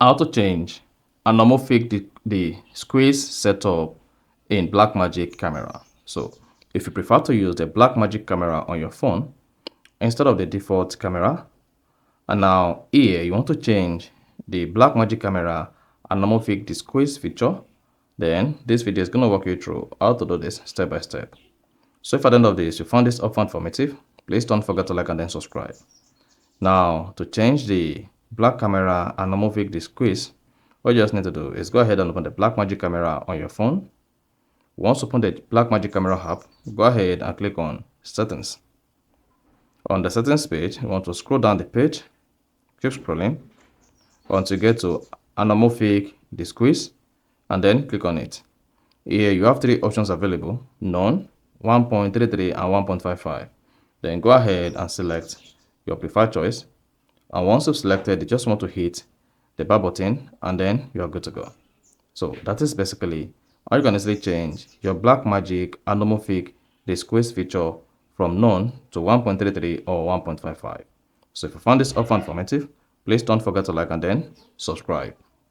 How to change anamorphic the squeeze setup in Blackmagic camera. So if you prefer to use the Blackmagic camera on your phone instead of the default camera, and now here you want to change the Blackmagic camera anamorphic the squeeze feature, then this video is going to walk you through how to do this step by step. So if at the end of this you found this offer informative, please don't forget to like and then subscribe. Now to change the black camera anamorphic the squeeze, what you just need to do is go ahead and open the Blackmagic camera on your phone. Once you open the Blackmagic camera app, go ahead and click on settings. On the settings page, you want to scroll down the page, keep scrolling until you get to anamorphic the squeeze, and then click on it. Here you have three options available: none, 1.33 and 1.55. Then go ahead and select your preferred choice, and once you've selected, you just want to hit the bar button and then you are good to go. So that is basically how you can easily change your Blackmagic anamorphic the squeeze feature from none to 1.33 or 1.55. So if you found this offer informative, please don't forget to like and then subscribe.